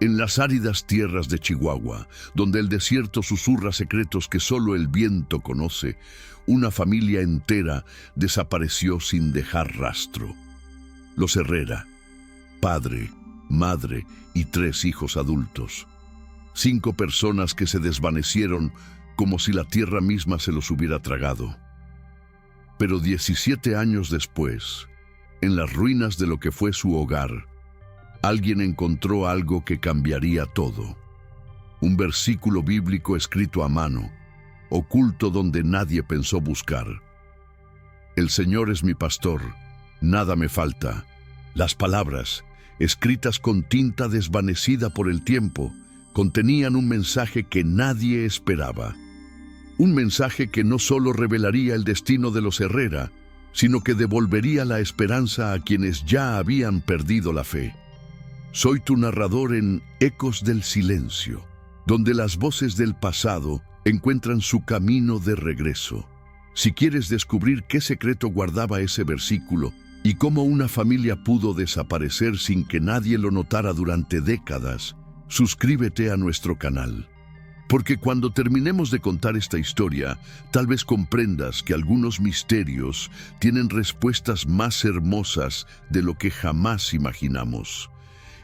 En las áridas tierras de Chihuahua, donde el desierto susurra secretos que solo el viento conoce, una familia entera desapareció sin dejar rastro. Los Herrera, padre, madre y 3 hijos adultos. 5 personas que se desvanecieron como si la tierra misma se los hubiera tragado. Pero 17 años después, en las ruinas de lo que fue su hogar, alguien encontró algo que cambiaría todo. Un versículo bíblico escrito a mano, oculto donde nadie pensó buscar. El Señor es mi pastor, nada me falta. Las palabras, escritas con tinta desvanecida por el tiempo, contenían un mensaje que nadie esperaba. Un mensaje que no solo revelaría el destino de los Herrera, sino que devolvería la esperanza a quienes ya habían perdido la fe. Soy tu narrador en Ecos del Silencio, donde las voces del pasado encuentran su camino de regreso. Si quieres descubrir qué secreto guardaba ese versículo y cómo una familia pudo desaparecer sin que nadie lo notara durante décadas, suscríbete a nuestro canal. Porque cuando terminemos de contar esta historia, tal vez comprendas que algunos misterios tienen respuestas más hermosas de lo que jamás imaginamos.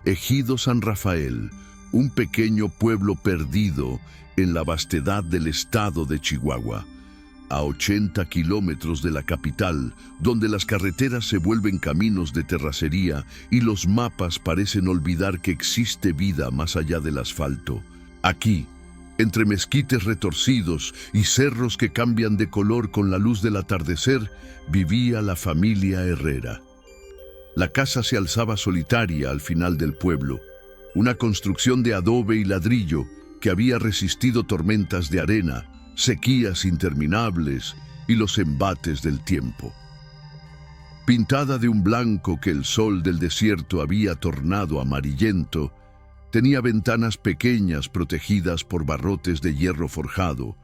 Ejido San Rafael, un pequeño pueblo perdido en la vastedad del estado de Chihuahua, a 80 kilómetros de la capital, donde las carreteras se vuelven caminos de terracería y los mapas parecen olvidar que existe vida más allá del asfalto. Aquí, entre mezquites retorcidos y cerros que cambian de color con la luz del atardecer, vivía la familia Herrera. La casa se alzaba solitaria al final del pueblo, una construcción de adobe y ladrillo que había resistido tormentas de arena, sequías interminables y los embates del tiempo. Pintada de un blanco que el sol del desierto había tornado amarillento, tenía ventanas pequeñas protegidas por barrotes de hierro forjado,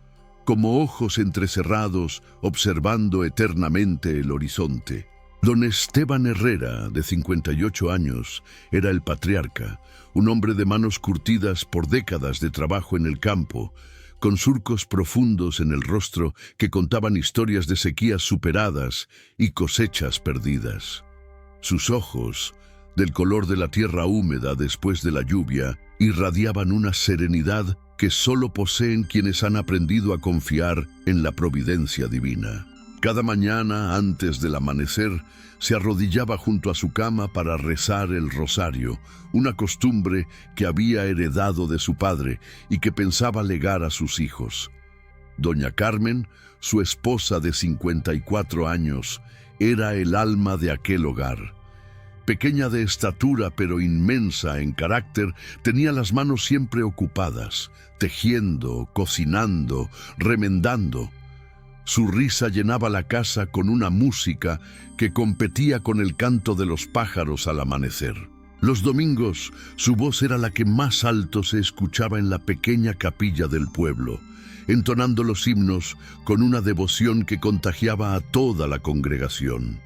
como ojos entrecerrados observando eternamente el horizonte. Don Esteban Herrera, de 58 años, era el patriarca, un hombre de manos curtidas por décadas de trabajo en el campo, con surcos profundos en el rostro que contaban historias de sequías superadas y cosechas perdidas. Sus ojos, del color de la tierra húmeda después de la lluvia, irradiaban una serenidad que solo poseen quienes han aprendido a confiar en la providencia divina. Cada mañana, antes del amanecer, se arrodillaba junto a su cama para rezar el rosario, una costumbre que había heredado de su padre y que pensaba legar a sus hijos. Doña Carmen, su esposa de 54 años, era el alma de aquel hogar. Pequeña de estatura pero inmensa en carácter, tenía las manos siempre ocupadas, tejiendo, cocinando, remendando. Su risa llenaba la casa con una música que competía con el canto de los pájaros al amanecer. Los domingos, su voz era la que más alto se escuchaba en la pequeña capilla del pueblo, entonando los himnos con una devoción que contagiaba a toda la congregación.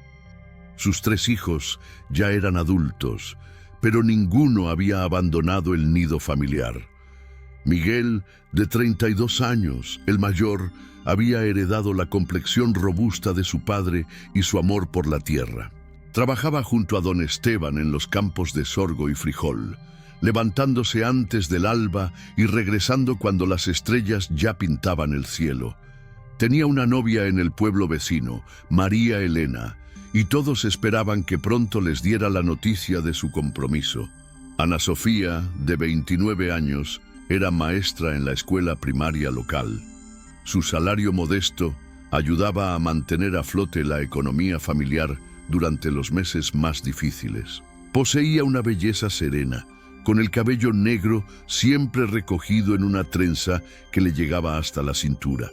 Sus 3 hijos ya eran adultos, pero ninguno había abandonado el nido familiar. Miguel, de 32 años, el mayor, había heredado la complexión robusta de su padre y su amor por la tierra. Trabajaba junto a don Esteban en los campos de sorgo y frijol, levantándose antes del alba y regresando cuando las estrellas ya pintaban el cielo. Tenía una novia en el pueblo vecino, María Elena, y todos esperaban que pronto les diera la noticia de su compromiso. Ana Sofía, de 29 años, era maestra en la escuela primaria local. Su salario modesto ayudaba a mantener a flote la economía familiar durante los meses más difíciles. Poseía una belleza serena, con el cabello negro siempre recogido en una trenza que le llegaba hasta la cintura.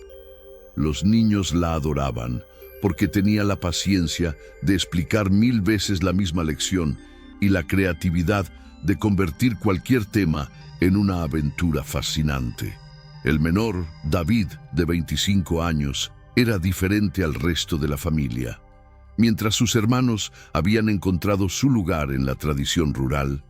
Los niños la adoraban porque tenía la paciencia de explicar 1000 veces la misma lección y la creatividad de convertir cualquier tema en una aventura fascinante. El menor, David, de 25 años, era diferente al resto de la familia. Mientras sus hermanos habían encontrado su lugar en la tradición rural,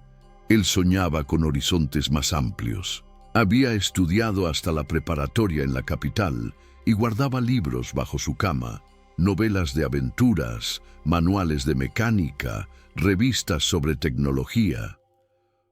Él soñaba con horizontes más amplios. Había estudiado hasta la preparatoria en la capital y guardaba libros bajo su cama, novelas de aventuras, manuales de mecánica, revistas sobre tecnología.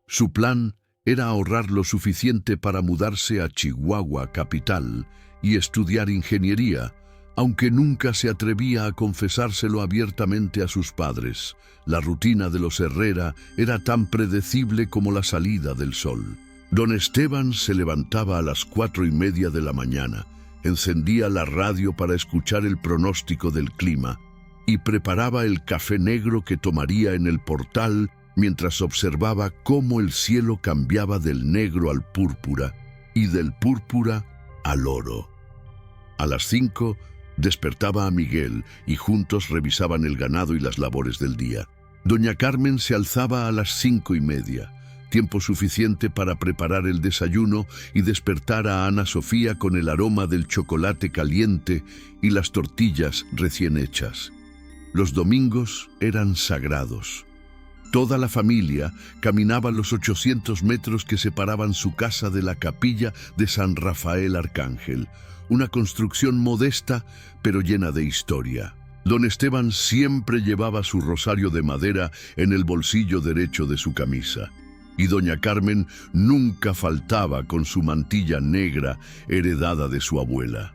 Su plan era ahorrar lo suficiente para mudarse a Chihuahua, capital, y estudiar ingeniería, aunque nunca se atrevía a confesárselo abiertamente a sus padres. La rutina de los Herrera era tan predecible como la salida del sol. Don Esteban se levantaba a las 4:30 de la mañana, encendía la radio para escuchar el pronóstico del clima y preparaba el café negro que tomaría en el portal mientras observaba cómo el cielo cambiaba del negro al púrpura y del púrpura al oro. A las 5 despertaba a Miguel y juntos revisaban el ganado y las labores del día. Doña Carmen se alzaba a las 5:30, tiempo suficiente para preparar el desayuno y despertar a Ana Sofía con el aroma del chocolate caliente y las tortillas recién hechas. Los domingos eran sagrados. Toda la familia caminaba los 800 metros que separaban su casa de la capilla de San Rafael Arcángel, una construcción modesta pero llena de historia. Don Esteban siempre llevaba su rosario de madera en el bolsillo derecho de su camisa, y doña Carmen nunca faltaba con su mantilla negra heredada de su abuela.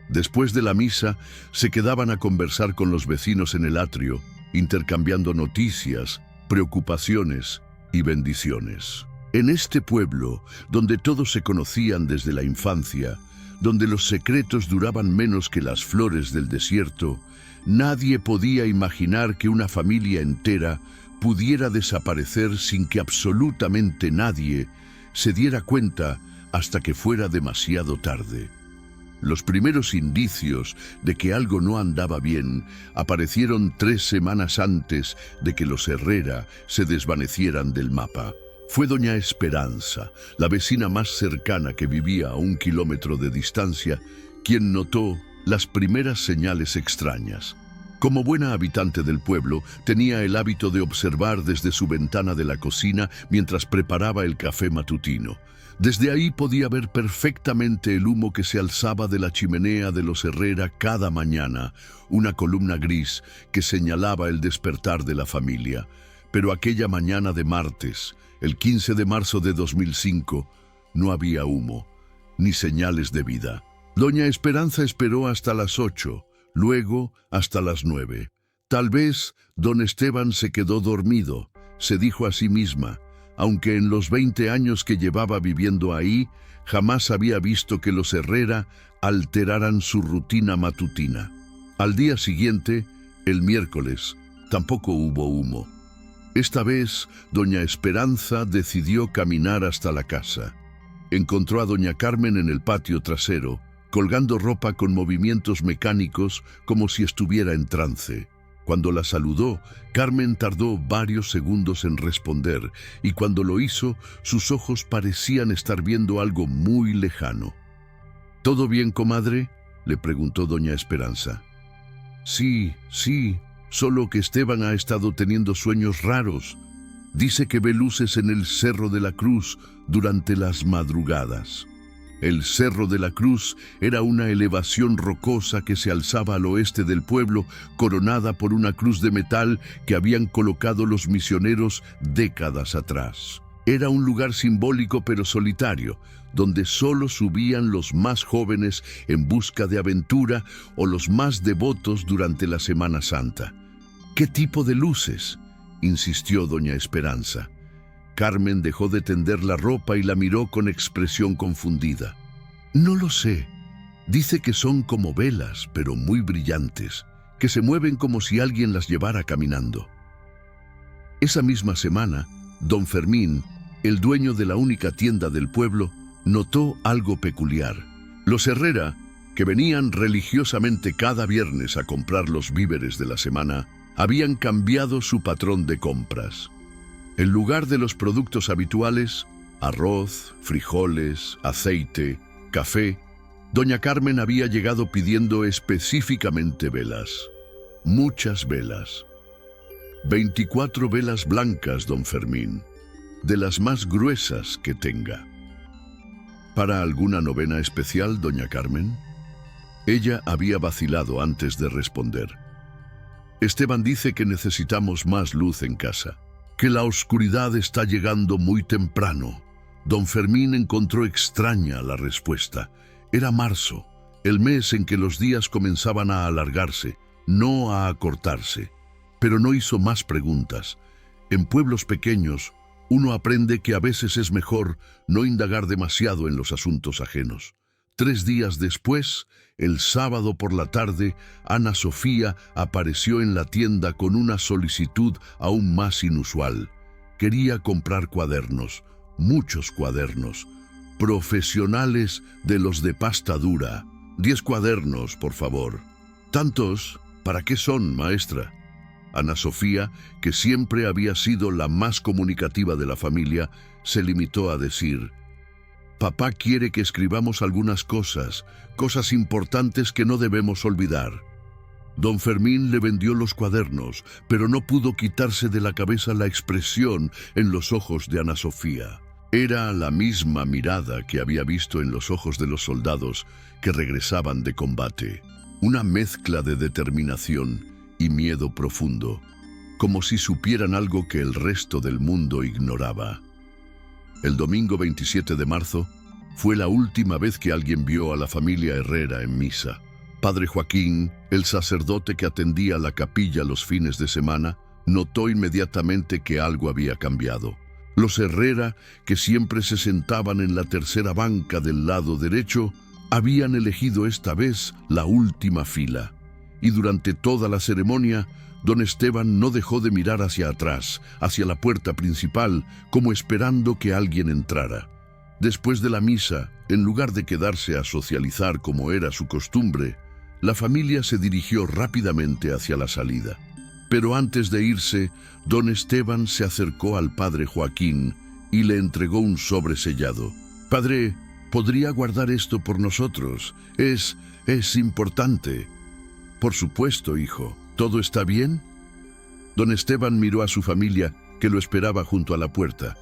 Después de la misa, se quedaban a conversar con los vecinos en el atrio, intercambiando noticias, preocupaciones y bendiciones. En este pueblo, donde todos se conocían desde la infancia, donde los secretos duraban menos que las flores del desierto, nadie podía imaginar que una familia entera pudiera desaparecer sin que absolutamente nadie se diera cuenta hasta que fuera demasiado tarde. Los primeros indicios de que algo no andaba bien aparecieron 3 semanas antes de que los Herrera se desvanecieran del mapa. Fue doña Esperanza, la vecina más cercana que vivía a 1 kilómetro de distancia, quien notó las primeras señales extrañas. Como buena habitante del pueblo, tenía el hábito de observar desde su ventana de la cocina mientras preparaba el café matutino. Desde ahí podía ver perfectamente el humo que se alzaba de la chimenea de los Herrera cada mañana, una columna gris que señalaba el despertar de la familia. Pero aquella mañana de martes, el 15 de marzo de 2005, no había humo, ni señales de vida. Doña Esperanza esperó hasta las 8, luego hasta las 9. Tal vez don Esteban se quedó dormido, se dijo a sí misma, aunque en los 20 años que llevaba viviendo ahí, jamás había visto que los Herrera alteraran su rutina matutina. Al día siguiente, el miércoles, tampoco hubo humo. Esta vez, doña Esperanza decidió caminar hasta la casa. Encontró a doña Carmen en el patio trasero, colgando ropa con movimientos mecánicos como si estuviera en trance. Cuando la saludó, Carmen tardó varios segundos en responder, y cuando lo hizo, sus ojos parecían estar viendo algo muy lejano. ¿Todo bien, comadre?, le preguntó doña Esperanza. Sí, solo que Esteban ha estado teniendo sueños raros. Dice que ve luces en el Cerro de la Cruz durante las madrugadas. El Cerro de la Cruz era una elevación rocosa que se alzaba al oeste del pueblo, coronada por una cruz de metal que habían colocado los misioneros décadas atrás. Era un lugar simbólico pero solitario, donde solo subían los más jóvenes en busca de aventura o los más devotos durante la Semana Santa. ¿Qué tipo de luces?, insistió doña Esperanza. Carmen dejó de tender la ropa y la miró con expresión confundida. No lo sé. Dice que son como velas, pero muy brillantes, que se mueven como si alguien las llevara caminando. Esa misma semana, don Fermín, el dueño de la única tienda del pueblo, notó algo peculiar. Los Herrera, que venían religiosamente cada viernes a comprar los víveres de la semana, habían cambiado su patrón de compras. En lugar de los productos habituales, arroz, frijoles, aceite, café, doña Carmen había llegado pidiendo específicamente velas. Muchas velas. 24 velas blancas, don Fermín. de las más gruesas que tenga. ¿Para alguna novena especial, doña Carmen? Ella había vacilado antes de responder. Esteban dice que necesitamos más luz en casa, que la oscuridad está llegando muy temprano. Don Fermín encontró extraña la respuesta. Era marzo, el mes en que los días comenzaban a alargarse, no a acortarse. Pero no hizo más preguntas. En pueblos pequeños, uno aprende que a veces es mejor no indagar demasiado en los asuntos ajenos. 3 días después, el sábado por la tarde, Ana Sofía apareció en la tienda con una solicitud aún más inusual. Quería comprar cuadernos, muchos cuadernos, profesionales de los de pasta dura. 10 cuadernos, por favor. ¿Tantos? ¿Para qué son, maestra? Ana Sofía, que siempre había sido la más comunicativa de la familia, se limitó a decir: «Papá quiere que escribamos algunas cosas importantes que no debemos olvidar». Don Fermín le vendió los cuadernos, pero no pudo quitarse de la cabeza la expresión en los ojos de Ana Sofía. Era la misma mirada que había visto en los ojos de los soldados que regresaban de combate. Una mezcla de determinación y miedo profundo, como si supieran algo que el resto del mundo ignoraba. El domingo 27 de marzo fue la última vez que alguien vio a la familia Herrera en misa. Padre Joaquín, el sacerdote que atendía la capilla los fines de semana, notó inmediatamente que algo había cambiado. Los Herrera, que siempre se sentaban en la tercera banca del lado derecho, habían elegido esta vez la última fila. Y durante toda la ceremonia, don Esteban no dejó de mirar hacia atrás, hacia la puerta principal, como esperando que alguien entrara. Después de la misa, en lugar de quedarse a socializar como era su costumbre, la familia se dirigió rápidamente hacia la salida. Pero antes de irse, don Esteban se acercó al padre Joaquín y le entregó un sobre sellado. «Padre, ¿podría guardar esto por nosotros? Es importante». «Por supuesto, hijo. ¿Todo está bien?» Don Esteban miró a su familia, que lo esperaba junto a la puerta.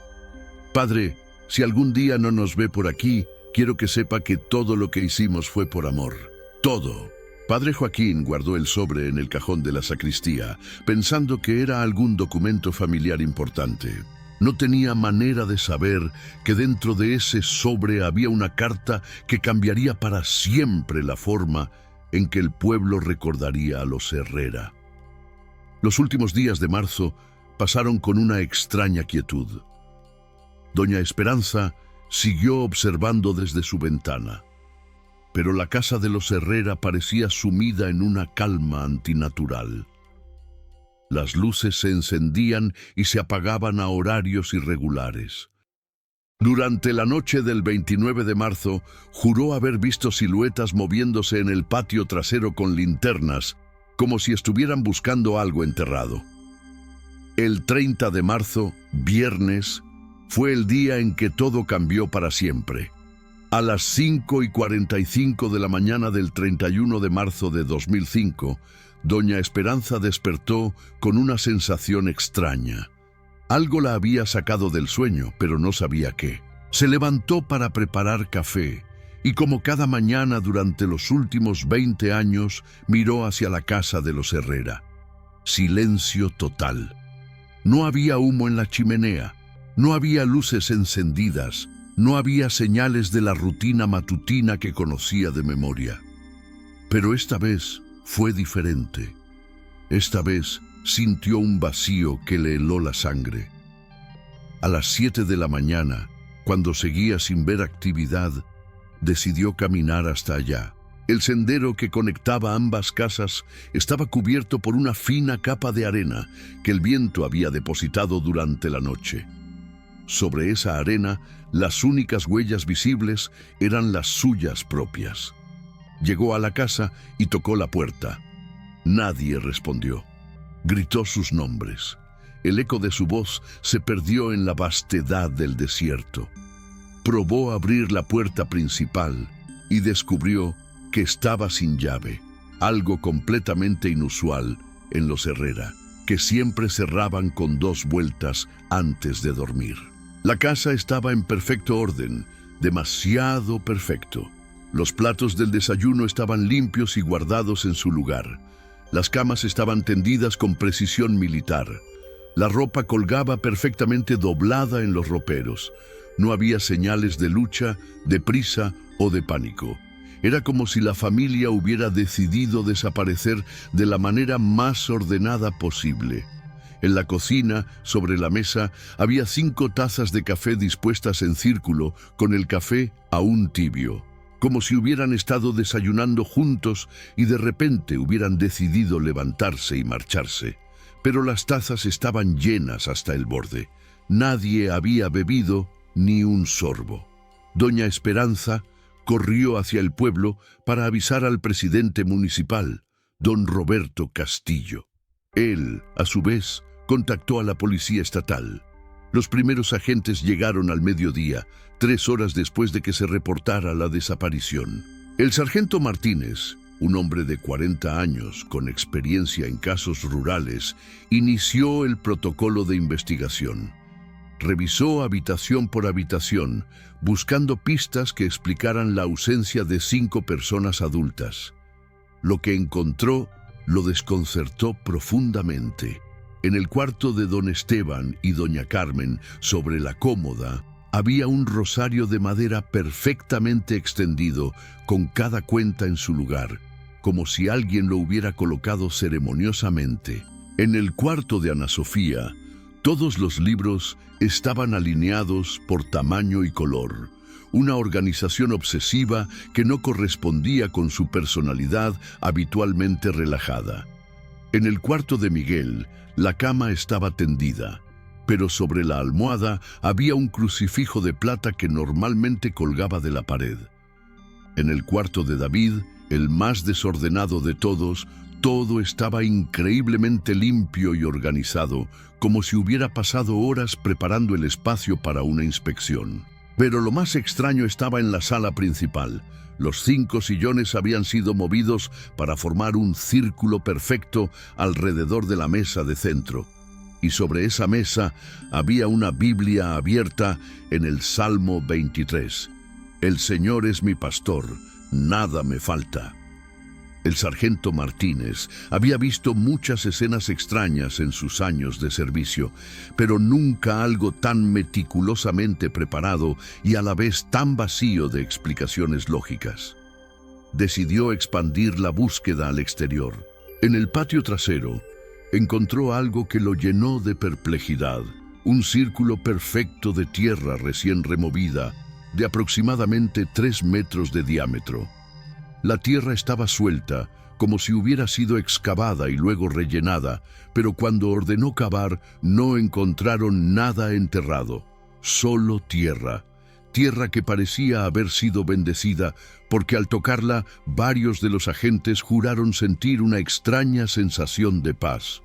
«Padre, si algún día no nos ve por aquí, quiero que sepa que todo lo que hicimos fue por amor. Todo». Padre Joaquín guardó el sobre en el cajón de la sacristía, pensando que era algún documento familiar importante. No tenía manera de saber que dentro de ese sobre había una carta que cambiaría para siempre la forma en que el pueblo recordaría a los Herrera. Los últimos días de marzo pasaron con una extraña quietud. Doña Esperanza siguió observando desde su ventana, pero la casa de los Herrera parecía sumida en una calma antinatural. Las luces se encendían y se apagaban a horarios irregulares. Durante la noche del 29 de marzo, juró haber visto siluetas moviéndose en el patio trasero con linternas, como si estuvieran buscando algo enterrado. El 30 de marzo, viernes, fue el día en que todo cambió para siempre. A las 5:45 de la mañana del 31 de marzo de 2005, doña Esperanza despertó con una sensación extraña. Algo la había sacado del sueño, pero no sabía qué. Se levantó para preparar café y, como cada mañana durante los últimos 20 años, miró hacia la casa de los Herrera. Silencio total. No había humo en la chimenea, no había luces encendidas, no había señales de la rutina matutina que conocía de memoria. Pero esta vez fue diferente. Esta vez sintió un vacío que le heló la sangre. A las 7 de la mañana, cuando seguía sin ver actividad, decidió caminar hasta allá. El sendero que conectaba ambas casas estaba cubierto por una fina capa de arena que el viento había depositado durante la noche. Sobre esa arena, las únicas huellas visibles eran las suyas propias. Llegó a la casa y tocó la puerta. Nadie respondió. Gritó sus nombres. El eco de su voz se perdió en la vastedad del desierto. Probó abrir la puerta principal y descubrió que estaba sin llave, algo completamente inusual en los Herrera, que siempre cerraban con 2 vueltas antes de dormir. La casa estaba en perfecto orden, demasiado perfecto. Los platos del desayuno estaban limpios y guardados en su lugar. Las camas estaban tendidas con precisión militar. La ropa colgaba perfectamente doblada en los roperos. No había señales de lucha, de prisa o de pánico. Era como si la familia hubiera decidido desaparecer de la manera más ordenada posible. En la cocina, sobre la mesa, había 5 tazas de café dispuestas en círculo, con el café aún tibio, como si hubieran estado desayunando juntos y de repente hubieran decidido levantarse y marcharse. Pero las tazas estaban llenas hasta el borde. Nadie había bebido ni un sorbo. Doña Esperanza corrió hacia el pueblo para avisar al presidente municipal, don Roberto Castillo. Él, a su vez, contactó a la policía estatal. Los primeros agentes llegaron al mediodía, 3 horas después de que se reportara la desaparición. El sargento Martínez, un hombre de 40 años con experiencia en casos rurales, inició el protocolo de investigación. Revisó habitación por habitación, buscando pistas que explicaran la ausencia de 5 personas adultas. Lo que encontró lo desconcertó profundamente. En el cuarto de don Esteban y doña Carmen, sobre la cómoda, había un rosario de madera perfectamente extendido, con cada cuenta en su lugar, como si alguien lo hubiera colocado ceremoniosamente. En el cuarto de Ana Sofía, todos los libros estaban alineados por tamaño y color, una organización obsesiva que no correspondía con su personalidad habitualmente relajada. En el cuarto de Miguel, la cama estaba tendida, pero sobre la almohada había un crucifijo de plata que normalmente colgaba de la pared. En el cuarto de David, el más desordenado de todos, todo estaba increíblemente limpio y organizado, como si hubiera pasado horas preparando el espacio para una inspección. Pero lo más extraño estaba en la sala principal. Los 5 sillones habían sido movidos para formar un círculo perfecto alrededor de la mesa de centro. Y sobre esa mesa había una Biblia abierta en el Salmo 23. El Señor es mi pastor, nada me falta. El sargento Martínez había visto muchas escenas extrañas en sus años de servicio, pero nunca algo tan meticulosamente preparado y a la vez tan vacío de explicaciones lógicas. Decidió expandir la búsqueda al exterior. En el patio trasero, encontró algo que lo llenó de perplejidad: un círculo perfecto de tierra recién removida, de aproximadamente 3 metros de diámetro. La tierra estaba suelta, como si hubiera sido excavada y luego rellenada, pero cuando ordenó cavar no encontraron nada enterrado, solo tierra. Tierra que parecía haber sido bendecida, porque al tocarla varios de los agentes juraron sentir una extraña sensación de paz.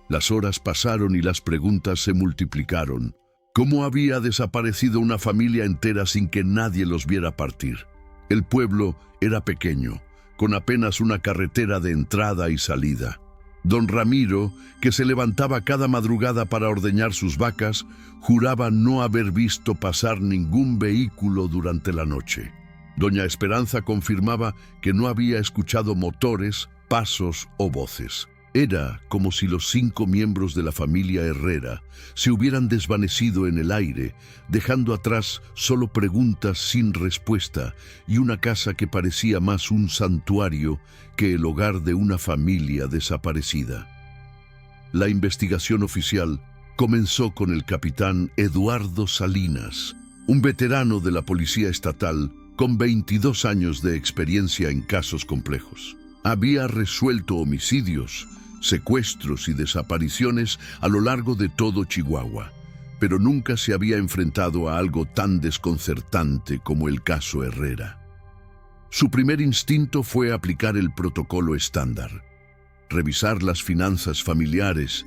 Las horas pasaron y las preguntas se multiplicaron. ¿Cómo había desaparecido una familia entera sin que nadie los viera partir? El pueblo era pequeño, con apenas una carretera de entrada y salida. Don Ramiro, que se levantaba cada madrugada para ordeñar sus vacas, juraba no haber visto pasar ningún vehículo durante la noche. Doña Esperanza confirmaba que no había escuchado motores, pasos o voces. Era como si los 5 miembros de la familia Herrera se hubieran desvanecido en el aire, dejando atrás solo preguntas sin respuesta y una casa que parecía más un santuario que el hogar de una familia desaparecida. La investigación oficial comenzó con el capitán Eduardo Salinas, un veterano de la policía estatal con 22 años de experiencia en casos complejos. Había resuelto homicidios, secuestros y desapariciones a lo largo de todo Chihuahua, pero nunca se había enfrentado a algo tan desconcertante como el caso Herrera. Su primer instinto fue aplicar el protocolo estándar, revisar las finanzas familiares,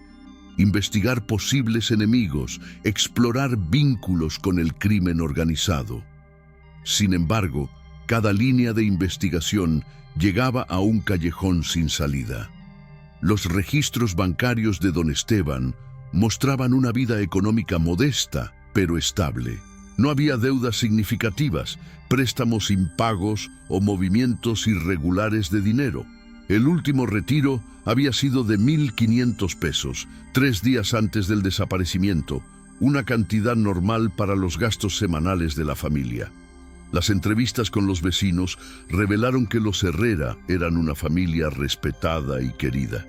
investigar posibles enemigos, explorar vínculos con el crimen organizado. Sin embargo, cada línea de investigación llegaba a un callejón sin salida. Los registros bancarios de don Esteban mostraban una vida económica modesta, pero estable. No había deudas significativas, préstamos impagos o movimientos irregulares de dinero. El último retiro había sido de 1.500 pesos, 3 días antes del desaparecimiento, una cantidad normal para los gastos semanales de la familia. Las entrevistas con los vecinos revelaron que los Herrera eran una familia respetada y querida.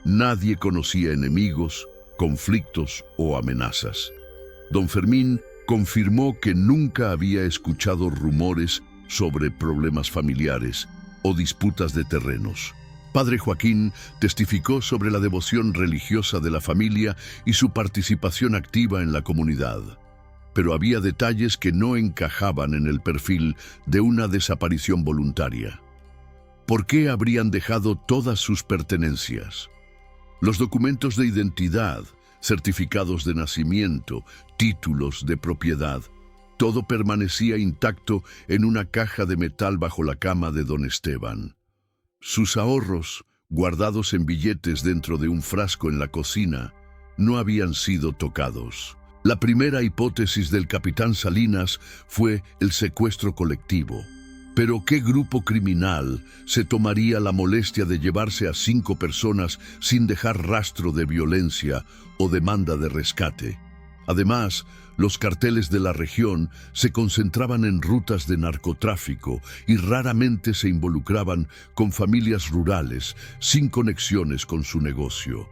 Nadie conocía enemigos, conflictos o amenazas. Don Fermín confirmó que nunca había escuchado rumores sobre problemas familiares o disputas de terrenos. Padre Joaquín testificó sobre la devoción religiosa de la familia y su participación activa en la comunidad. Pero había detalles que no encajaban en el perfil de una desaparición voluntaria. ¿Por qué habrían dejado todas sus pertenencias? Los documentos de identidad, certificados de nacimiento, títulos de propiedad, todo permanecía intacto en una caja de metal bajo la cama de don Esteban. Sus ahorros, guardados en billetes dentro de un frasco en la cocina, no habían sido tocados. La primera hipótesis del capitán Salinas fue el secuestro colectivo. Pero ¿qué grupo criminal se tomaría la molestia de llevarse a 5 personas sin dejar rastro de violencia o demanda de rescate? Además, los carteles de la región se concentraban en rutas de narcotráfico y raramente se involucraban con familias rurales sin conexiones con su negocio.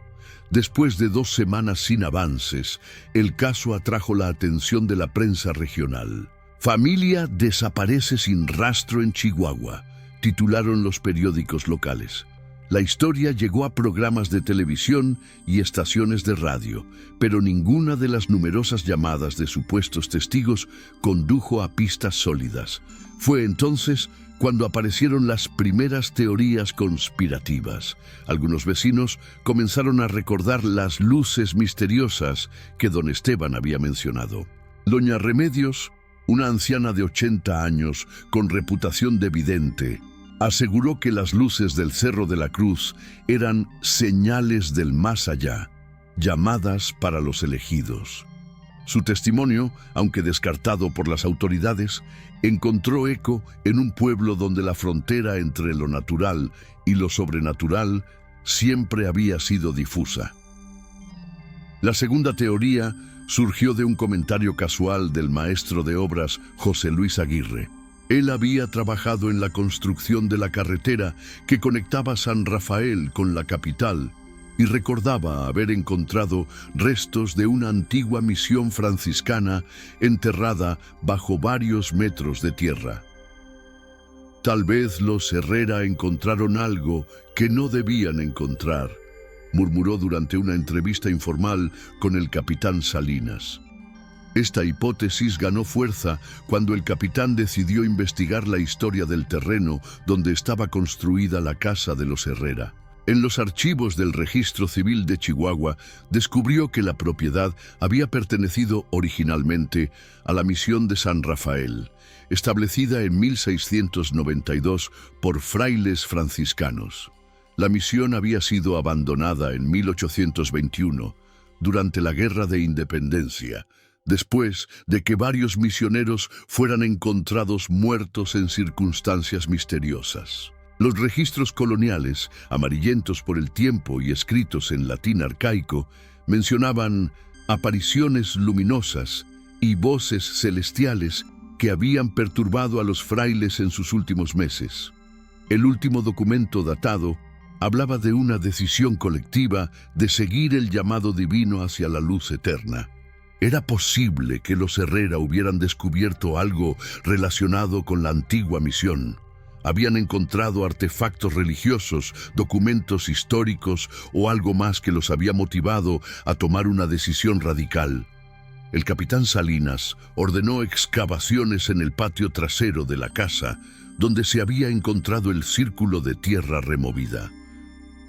Después de 2 semanas sin avances, el caso atrajo la atención de la prensa regional. «Familia desaparece sin rastro en Chihuahua», titularon los periódicos locales. La historia llegó a programas de televisión y estaciones de radio, pero ninguna de las numerosas llamadas de supuestos testigos condujo a pistas sólidas. Fue entonces cuando aparecieron las primeras teorías conspirativas. Algunos vecinos comenzaron a recordar las luces misteriosas que don Esteban había mencionado. Doña Remedios, una anciana de 80 años con reputación de vidente, aseguró que las luces del Cerro de la Cruz eran señales del más allá, llamadas para los elegidos. Su testimonio, aunque descartado por las autoridades, encontró eco en un pueblo donde la frontera entre lo natural y lo sobrenatural siempre había sido difusa. La segunda teoría surgió de un comentario casual del maestro de obras José Luis Aguirre. Él había trabajado en la construcción de la carretera que conectaba San Rafael con la capital y recordaba haber encontrado restos de una antigua misión franciscana enterrada bajo varios metros de tierra. Tal vez los Herrera encontraron algo que no debían encontrar, murmuró durante una entrevista informal con el capitán Salinas. Esta hipótesis ganó fuerza cuando el capitán decidió investigar la historia del terreno donde estaba construida la casa de los Herrera. En los archivos del Registro Civil de Chihuahua descubrió que la propiedad había pertenecido originalmente a la misión de San Rafael, establecida en 1692 por frailes franciscanos. La misión había sido abandonada en 1821, durante la Guerra de Independencia, después de que varios misioneros fueran encontrados muertos en circunstancias misteriosas. Los registros coloniales, amarillentos por el tiempo y escritos en latín arcaico, mencionaban apariciones luminosas y voces celestiales que habían perturbado a los frailes en sus últimos meses. El último documento datado hablaba de una decisión colectiva de seguir el llamado divino hacia la luz eterna. ¿Era posible que los Herrera hubieran descubierto algo relacionado con la antigua misión? ¿Habían encontrado artefactos religiosos, documentos históricos o algo más que los había motivado a tomar una decisión radical? El capitán Salinas ordenó excavaciones en el patio trasero de la casa, donde se había encontrado el círculo de tierra removida.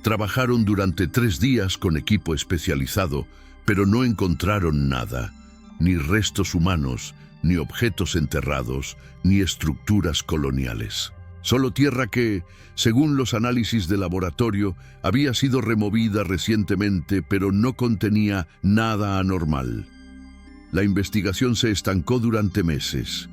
Trabajaron durante 3 días con equipo especializado, pero no encontraron nada, ni restos humanos, ni objetos enterrados, ni estructuras coloniales. Solo tierra que, según los análisis de laboratorio, había sido removida recientemente, pero no contenía nada anormal. La investigación se estancó durante meses.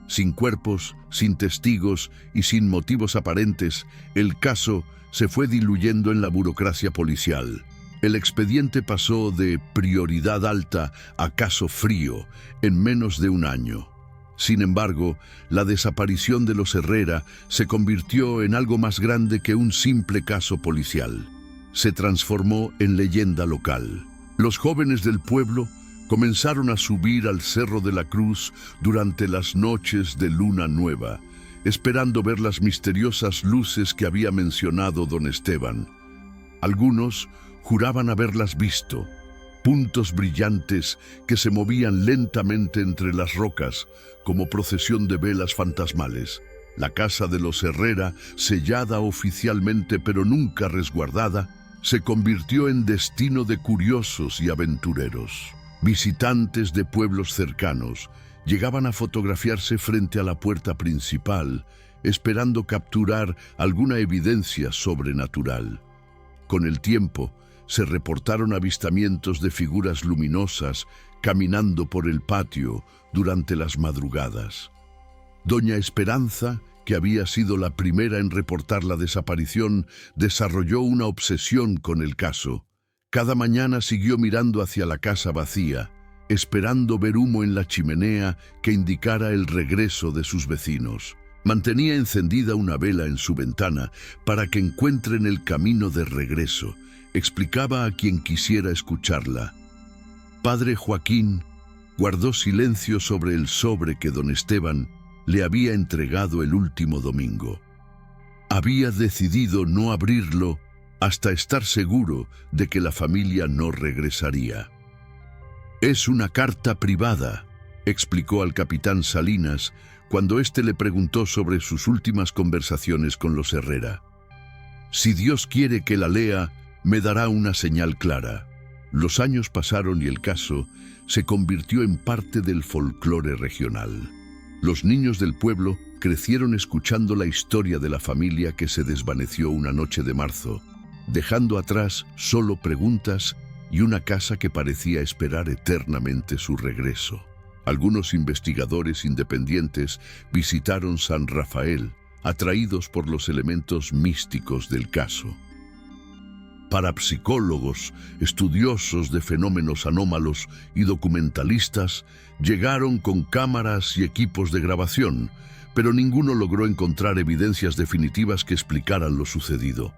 Sin cuerpos, sin testigos y sin motivos aparentes, el caso se fue diluyendo en la burocracia policial. El expediente pasó de prioridad alta a caso frío en menos de un año. Sin embargo, la desaparición de los Herrera se convirtió en algo más grande que un simple caso policial. Se transformó en leyenda local. Los jóvenes del pueblo comenzaron a subir al Cerro de la Cruz durante las noches de luna nueva, esperando ver las misteriosas luces que había mencionado don Esteban. Algunos juraban haberlas visto, puntos brillantes que se movían lentamente entre las rocas como procesión de velas fantasmales. La casa de los Herrera, sellada oficialmente pero nunca resguardada, se convirtió en destino de curiosos y aventureros. Visitantes de pueblos cercanos llegaban a fotografiarse frente a la puerta principal, esperando capturar alguna evidencia sobrenatural. Con el tiempo, se reportaron avistamientos de figuras luminosas caminando por el patio durante las madrugadas. Doña Esperanza, que había sido la primera en reportar la desaparición, desarrolló una obsesión con el caso. Cada mañana siguió mirando hacia la casa vacía, esperando ver humo en la chimenea que indicara el regreso de sus vecinos. Mantenía encendida una vela en su ventana para que encuentren el camino de regreso. Explicaba a quien quisiera escucharla. Padre Joaquín guardó silencio sobre el sobre que don Esteban le había entregado el último domingo. Había decidido no abrirlo hasta estar seguro de que la familia no regresaría. «Es una carta privada», explicó al capitán Salinas cuando éste le preguntó sobre sus últimas conversaciones con los Herrera. «Si Dios quiere que la lea, me dará una señal clara». Los años pasaron y el caso se convirtió en parte del folclore regional. Los niños del pueblo crecieron escuchando la historia de la familia que se desvaneció una noche de marzo, dejando atrás solo preguntas y una casa que parecía esperar eternamente su regreso. Algunos investigadores independientes visitaron San Rafael, atraídos por los elementos místicos del caso. Parapsicólogos, estudiosos de fenómenos anómalos y documentalistas llegaron con cámaras y equipos de grabación, pero ninguno logró encontrar evidencias definitivas que explicaran lo sucedido.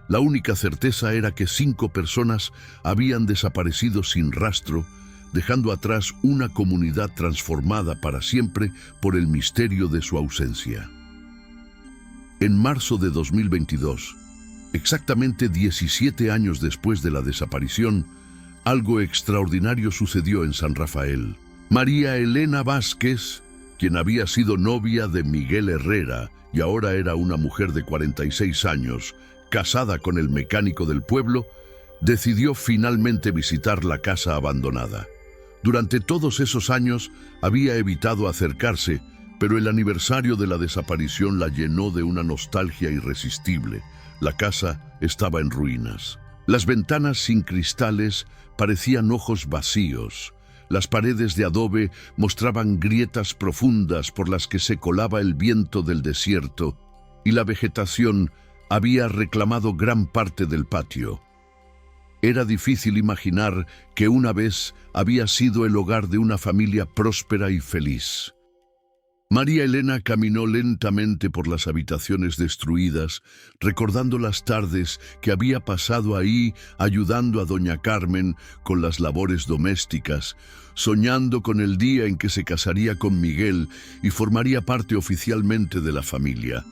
La única certeza era que 5 personas habían desaparecido sin rastro, dejando atrás una comunidad transformada para siempre por el misterio de su ausencia. En marzo de 2022, exactamente 17 años después de la desaparición, algo extraordinario sucedió en San Rafael. María Elena Vázquez, quien había sido novia de Miguel Herrera y ahora era una mujer de 46 años, casada con el mecánico del pueblo, decidió finalmente visitar la casa abandonada. Durante todos esos años había evitado acercarse, pero el aniversario de la desaparición la llenó de una nostalgia irresistible. La casa estaba en ruinas. Las ventanas sin cristales parecían ojos vacíos. Las paredes de adobe mostraban grietas profundas por las que se colaba el viento del desierto, y la vegetación había reclamado gran parte del patio. Era difícil imaginar que una vez había sido el hogar de una familia próspera y feliz. María Elena caminó lentamente por las habitaciones destruidas, recordando las tardes que había pasado ahí ayudando a doña Carmen con las labores domésticas, soñando con el día en que se casaría con Miguel y formaría parte oficialmente de la familia.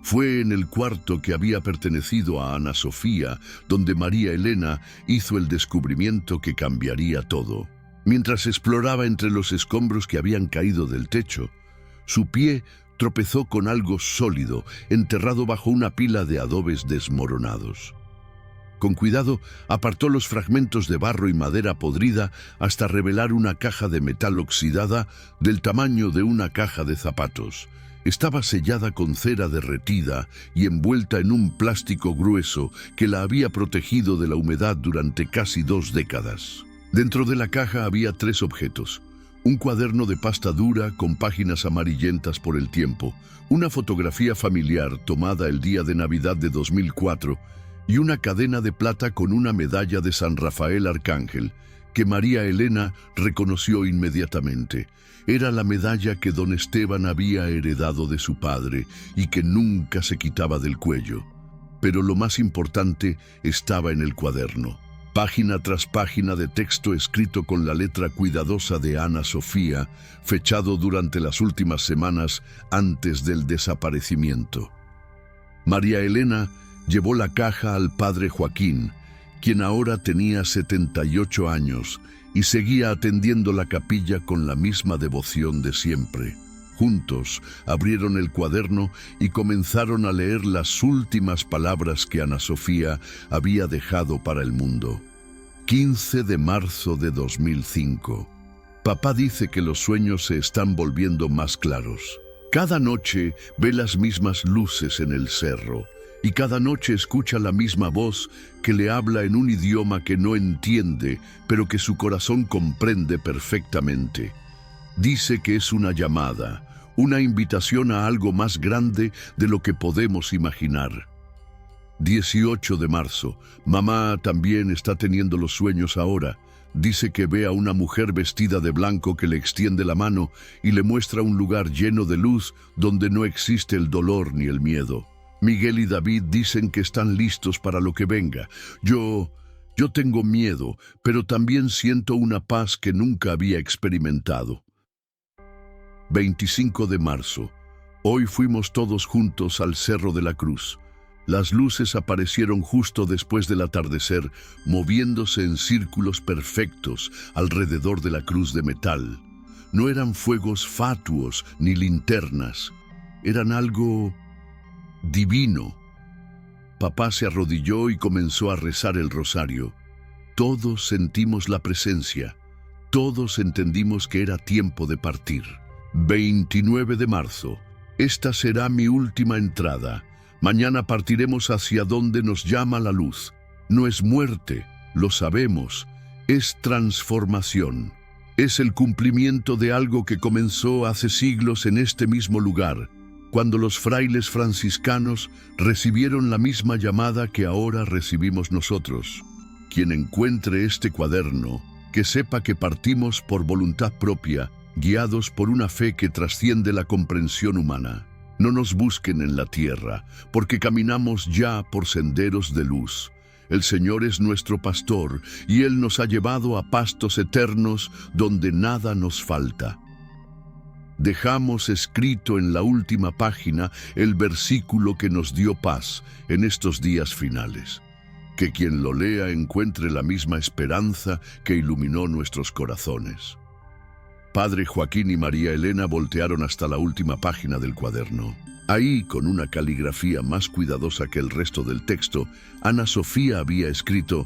Fue en el cuarto que había pertenecido a Ana Sofía, donde María Elena hizo el descubrimiento que cambiaría todo. Mientras exploraba entre los escombros que habían caído del techo, su pie tropezó con algo sólido, enterrado bajo una pila de adobes desmoronados. Con cuidado, apartó los fragmentos de barro y madera podrida hasta revelar una caja de metal oxidada del tamaño de una caja de zapatos. Estaba sellada con cera derretida y envuelta en un plástico grueso que la había protegido de la humedad durante casi 2 décadas. Dentro de la caja había 3 objetos: Un cuaderno de pasta dura con páginas amarillentas por el tiempo, una fotografía familiar tomada el día de Navidad de 2004 y una cadena de plata con una medalla de San Rafael Arcángel, que María Elena reconoció inmediatamente. Era la medalla que don Esteban había heredado de su padre y que nunca se quitaba del cuello. Pero lo más importante estaba en el cuaderno. Página tras página de texto escrito con la letra cuidadosa de Ana Sofía, fechado durante las últimas semanas antes del desaparecimiento. María Elena llevó la caja al padre Joaquín, quien ahora tenía 78 años y seguía atendiendo la capilla con la misma devoción de siempre. Juntos abrieron el cuaderno y comenzaron a leer las últimas palabras que Ana Sofía había dejado para el mundo. 15 de marzo de 2005. Papá dice que los sueños se están volviendo más claros. Cada noche ve las mismas luces en el cerro y cada noche escucha la misma voz que le habla en un idioma que no entiende, pero que su corazón comprende perfectamente. Dice que es una llamada, una invitación a algo más grande de lo que podemos imaginar. 18 de marzo. Mamá también está teniendo los sueños ahora. Dice que ve a una mujer vestida de blanco que le extiende la mano y le muestra un lugar lleno de luz donde no existe el dolor ni el miedo. Miguel y David dicen que están listos para lo que venga. Yo tengo miedo, pero también siento una paz que nunca había experimentado. 25 de marzo. Hoy fuimos todos juntos al Cerro de la Cruz. Las luces aparecieron justo después del atardecer, moviéndose en círculos perfectos alrededor de la cruz de metal. No eran fuegos fatuos ni linternas. Eran algo divino. Papá se arrodilló y comenzó a rezar el rosario. Todos sentimos la presencia. Todos entendimos que era tiempo de partir. 29 de marzo. Esta será mi última entrada. Mañana partiremos hacia donde nos llama la luz. No es muerte, lo sabemos. Es transformación. Es el cumplimiento de algo que comenzó hace siglos en este mismo lugar, cuando los frailes franciscanos recibieron la misma llamada que ahora recibimos nosotros. Quien encuentre este cuaderno, que sepa que partimos por voluntad propia, guiados por una fe que trasciende la comprensión humana. No nos busquen en la tierra, porque caminamos ya por senderos de luz. El Señor es nuestro pastor, y Él nos ha llevado a pastos eternos donde nada nos falta. Dejamos escrito en la última página el versículo que nos dio paz en estos días finales. Que quien lo lea encuentre la misma esperanza que iluminó nuestros corazones. Padre Joaquín y María Elena voltearon hasta la última página del cuaderno. Ahí, con una caligrafía más cuidadosa que el resto del texto, Ana Sofía había escrito: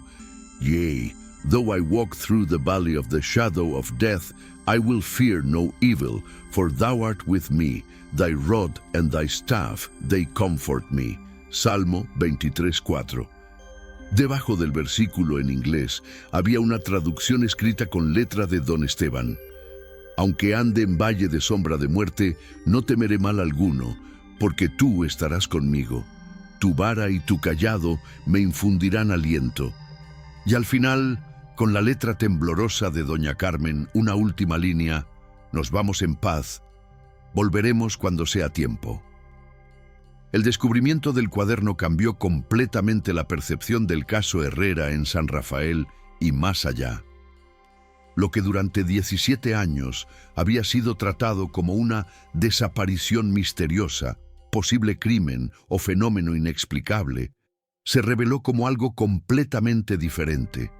Yea, though I walk through the valley of the shadow of death, I will fear no evil, for thou art with me, thy rod and thy staff, they comfort me. Salmo 23:4. Debajo del versículo en inglés había una traducción escrita con letra de don Esteban. Aunque ande en valle de sombra de muerte, no temeré mal alguno, porque tú estarás conmigo. Tu vara y tu cayado me infundirán aliento. Y al final, con la letra temblorosa de doña Carmen, una última línea: nos vamos en paz, volveremos cuando sea tiempo. El descubrimiento del cuaderno cambió completamente la percepción del caso Herrera en San Rafael y más allá. Lo que durante 17 años había sido tratado como una desaparición misteriosa, posible crimen o fenómeno inexplicable, se reveló como algo completamente diferente.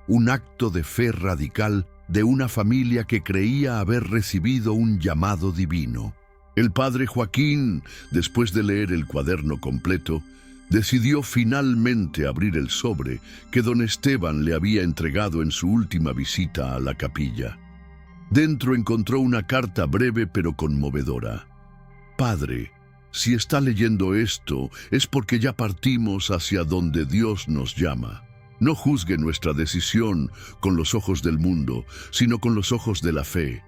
Un acto de fe radical de una familia que creía haber recibido un llamado divino. El padre Joaquín, después de leer el cuaderno completo, decidió finalmente abrir el sobre que don Esteban le había entregado en su última visita a la capilla. Dentro encontró una carta breve pero conmovedora. Padre, si está leyendo esto, es porque ya partimos hacia donde Dios nos llama. No juzgue nuestra decisión con los ojos del mundo, sino con los ojos de la fe.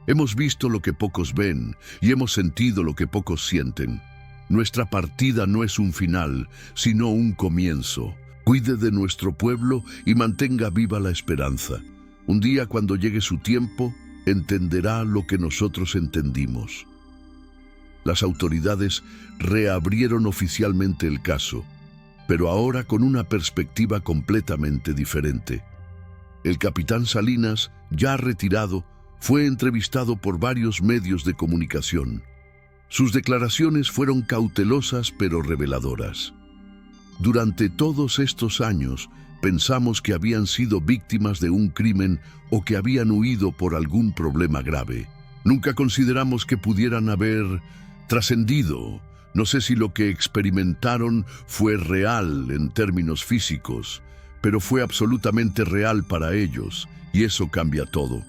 Hemos visto lo que pocos ven y hemos sentido lo que pocos sienten. Nuestra partida no es un final, sino un comienzo. Cuide de nuestro pueblo y mantenga viva la esperanza. Un día, cuando llegue su tiempo, entenderá lo que nosotros entendimos. Las autoridades reabrieron oficialmente el caso, pero ahora con una perspectiva completamente diferente. El capitán Salinas, ya retirado, fue entrevistado por varios medios de comunicación. Sus declaraciones fueron cautelosas pero reveladoras. Durante todos estos años, pensamos que habían sido víctimas de un crimen o que habían huido por algún problema grave. Nunca consideramos que pudieran haber trascendido. No sé si lo que experimentaron fue real en términos físicos, pero fue absolutamente real para ellos, y eso cambia todo.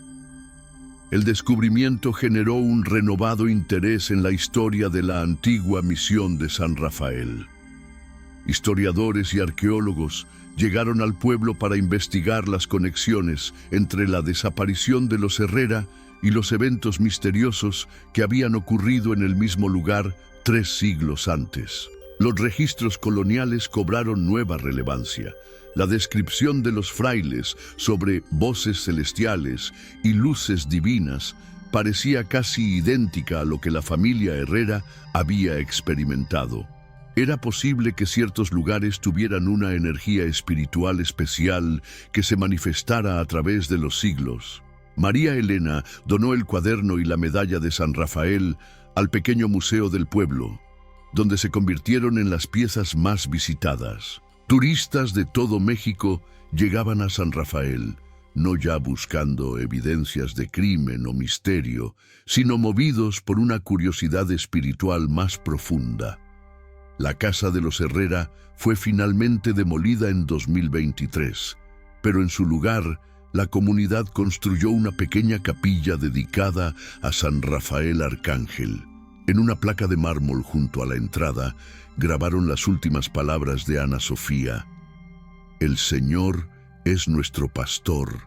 El descubrimiento generó un renovado interés en la historia de la antigua misión de San Rafael. Historiadores y arqueólogos llegaron al pueblo para investigar las conexiones entre la desaparición de los Herrera y los eventos misteriosos que habían ocurrido en el mismo lugar 3 siglos antes. Los registros coloniales cobraron nueva relevancia. La descripción de los frailes sobre voces celestiales y luces divinas parecía casi idéntica a lo que la familia Herrera había experimentado. Era posible que ciertos lugares tuvieran una energía espiritual especial que se manifestara a través de los siglos. María Elena donó el cuaderno y la medalla de San Rafael al pequeño museo del pueblo, donde se convirtieron en las piezas más visitadas. Turistas de todo México llegaban a San Rafael, no ya buscando evidencias de crimen o misterio, sino movidos por una curiosidad espiritual más profunda. La casa de los Herrera fue finalmente demolida en 2023, pero en su lugar, la comunidad construyó una pequeña capilla dedicada a San Rafael Arcángel. En una placa de mármol junto a la entrada, grabaron las últimas palabras de Ana Sofía. El Señor es nuestro pastor,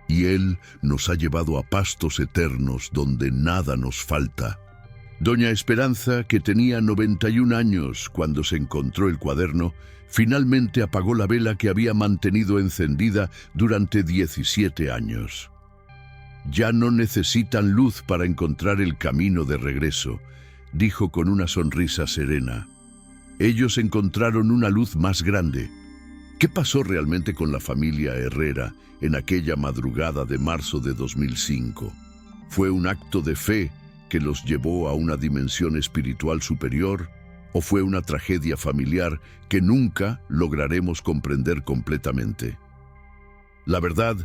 y Él nos ha llevado a pastos eternos donde nada nos falta. Doña Esperanza, que tenía 91 años cuando se encontró el cuaderno, finalmente apagó la vela que había mantenido encendida durante 17 años. Ya no necesitan luz para encontrar el camino de regreso, dijo con una sonrisa serena. Ellos encontraron una luz más grande. ¿Qué pasó realmente con la familia Herrera en aquella madrugada de marzo de 2005? ¿Fue un acto de fe que los llevó a una dimensión espiritual superior? ¿O fue una tragedia familiar que nunca lograremos comprender completamente? La verdad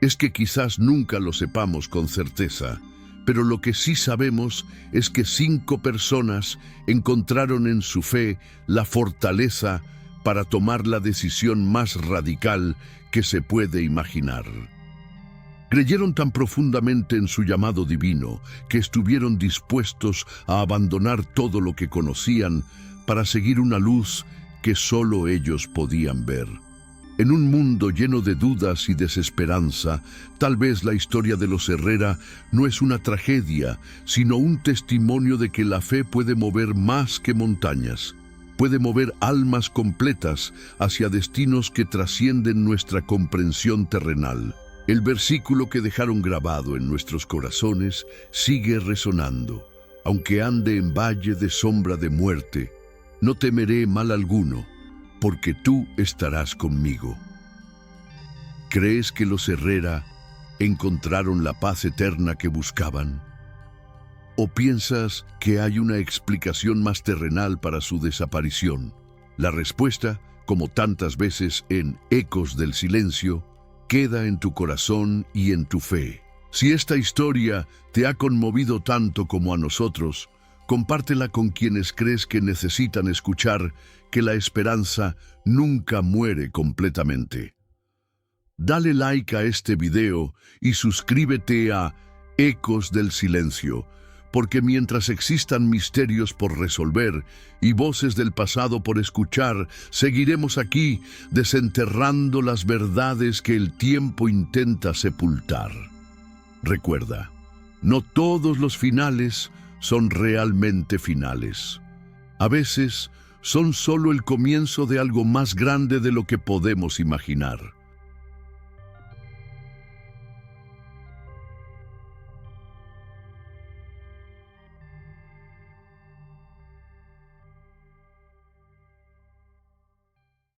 es que quizás nunca lo sepamos con certeza, pero lo que sí sabemos es que 5 personas encontraron en su fe la fortaleza para tomar la decisión más radical que se puede imaginar. Creyeron tan profundamente en su llamado divino que estuvieron dispuestos a abandonar todo lo que conocían para seguir una luz que solo ellos podían ver. En un mundo lleno de dudas y desesperanza, tal vez la historia de los Herrera no es una tragedia, sino un testimonio de que la fe puede mover más que montañas. Puede mover almas completas hacia destinos que trascienden nuestra comprensión terrenal. El versículo que dejaron grabado en nuestros corazones sigue resonando. Aunque ande en valle de sombra de muerte, no temeré mal alguno, porque tú estarás conmigo. ¿Crees que los Herrera encontraron la paz eterna que buscaban? ¿O piensas que hay una explicación más terrenal para su desaparición? La respuesta, como tantas veces en Ecos del Silencio, queda en tu corazón y en tu fe. Si esta historia te ha conmovido tanto como a nosotros, compártela con quienes crees que necesitan escuchar que la esperanza nunca muere completamente. Dale like a este video y suscríbete a Ecos del Silencio, porque mientras existan misterios por resolver y voces del pasado por escuchar, seguiremos aquí desenterrando las verdades que el tiempo intenta sepultar. Recuerda, No todos los finales son realmente finales. A veces son solo el comienzo de algo más grande de lo que podemos imaginar.